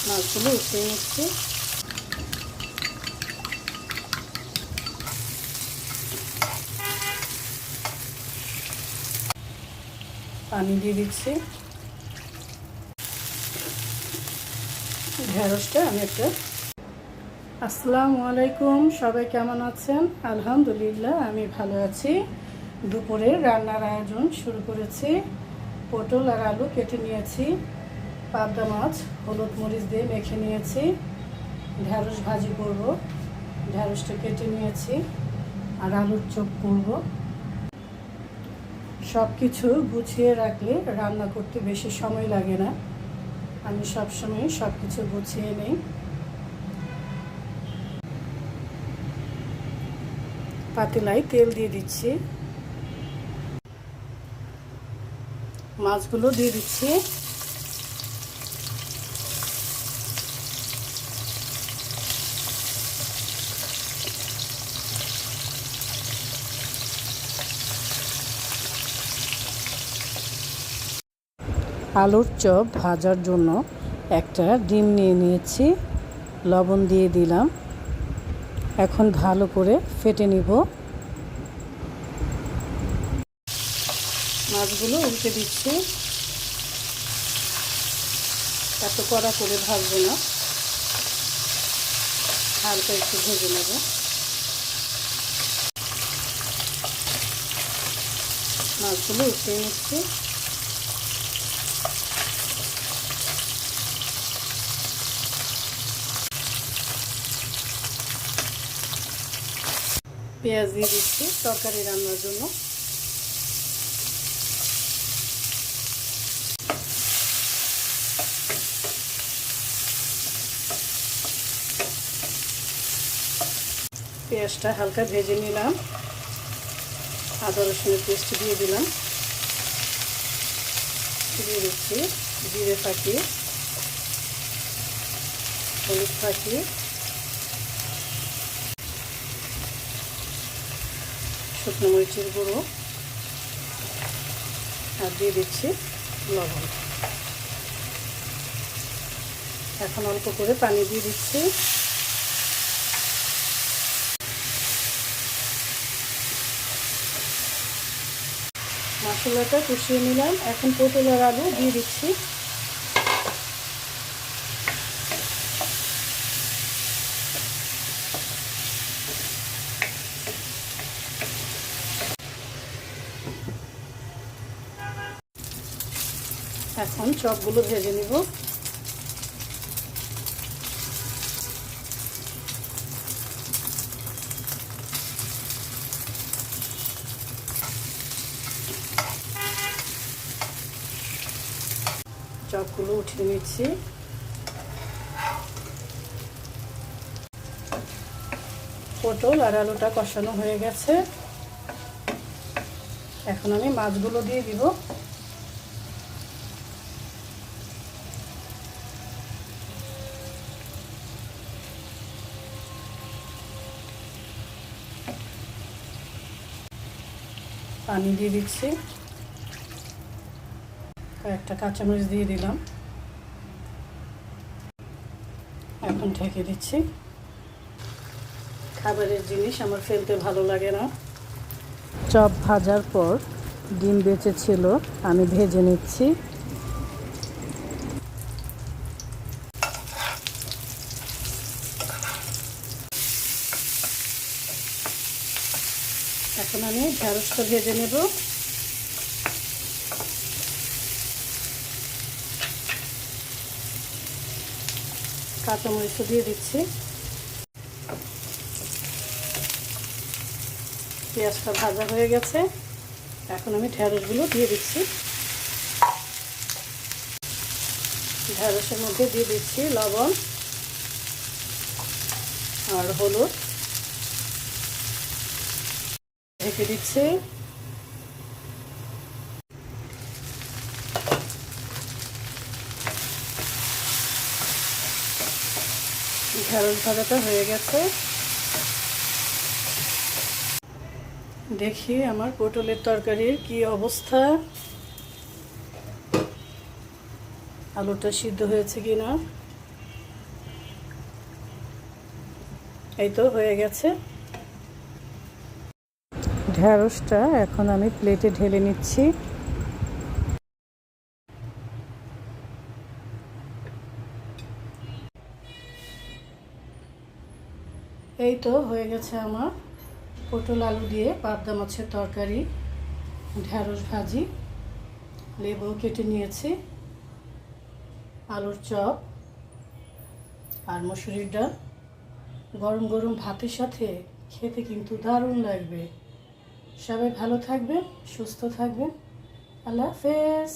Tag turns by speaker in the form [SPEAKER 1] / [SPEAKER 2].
[SPEAKER 1] মাছগুলো উঠিয়ে নিচ্ছি। পানি দিয়ে দিচ্ছি। ঢেঁড়সটা আমি একটা। আসসালামু আলাইকুম, সবাই কেমন আছেন? আলহামদুলিল্লাহ আমি ভালো আছি। দুপুরে রান্নার আয়োজন শুরু করেছি। পটল আর আলু কেটে নিয়েছি, পাবদা মাছ হলুদ মরিচ দিয়ে মেখে নিয়েছি, ঢেঁড়স ভাজি করব, ঢেঁড়সটা কেটে নিয়েছি, আর আলুর চপ করব। সব কিছু গুছিয়ে রাখলে রান্না করতে বেশি সময় লাগে না। আমি সবসময় সব কিছু গুছিয়ে নিই। পাতিলায় তেল দিয়ে দিচ্ছি, মাছগুলো দিয়ে দিচ্ছি। আলুর চপ ভাজার জন্য একটা ডিম নিয়ে নিয়েছি, লবণ দিয়ে দিলাম। এখন ভালো করে ফেটে নিব। মাছগুলো উল্টে দিচ্ছি। এত কড়া করে ভাজবো না, হালকা একটু ভেজে নেব। মাছগুলো উঠিয়ে নিচ্ছি। পেঁয়াজ দিয়ে দিচ্ছি তরকারি রান্নার জন্য। পেঁয়াজটা হালকা ভেজে নিলাম। আদা রসুনের পেস্ট দিয়ে দিলাম। দিয়ে দিচ্ছি জিরে ফাঁকি, হলুদ ফাঁকি, শুকনো মরিচের গুঁড়ো, আর দিয়ে দিচ্ছি লবণ। এখন অল্প করে পানি দিয়ে দিচ্ছি। মশলাটা কষিয়ে নিলাম। এখন পটল আর আলু দিয়ে দিচ্ছি। এখন চপগুলো ভেজে নিব। চপগুলো উঠিয়ে নিচ্ছি। পটল আর আলুটা কষানো হয়ে গেছে। এখন আমি মাছগুলো দিয়ে দিব। পানি দিয়ে দিচ্ছি। কয়েকটা কাঁচামরিচ দিয়ে দিলাম। এখন ঢেকে দিচ্ছি। খাবারের জিনিস আমার ফেলতে ভালো লাগে না। চপ ভাজার পর ডিম বেঁচে ছিল, আমি ভেজে নিচ্ছি। এখন আমি ঢেঁড়সটা ভেজে নেব। কাঁচামরিচ দিয়ে দিচ্ছি। পেঁয়াজটা ভাজা হয়ে গেছে। এখন আমি ঢেঁড়সগুলো দিয়ে দিচ্ছি। ঢেঁড়সের মধ্যে দিয়ে দিচ্ছি লবণ আর হলুদ। ঢেকে দিচ্ছি। ঢেঁড়স ভাজাটা হয়ে গেছে। দেখি আমার পটলের তরকারির কি অবস্থা, আলুটা সিদ্ধ হয়েছে কিনা। এই তো হয়ে গেছে। ঢ্যাঁড়সটা এখন আমি প্লেটে ঢেলে নিচ্ছি। এই তো হয়ে গেছে আমার পটল আলু দিয়ে পাবদা মাছের তরকারি, ঢ্যাঁড়স ভাজি, লেবু কেটে নিয়েছি, আলুর চপ আর মসুরির ডাল। গরম গরম ভাতের সাথে খেতে কিন্তু দারুণ লাগবে। সবাই ভালো থাকবেন, সুস্থ থাকবেন। আল্লাহ হাফেজ।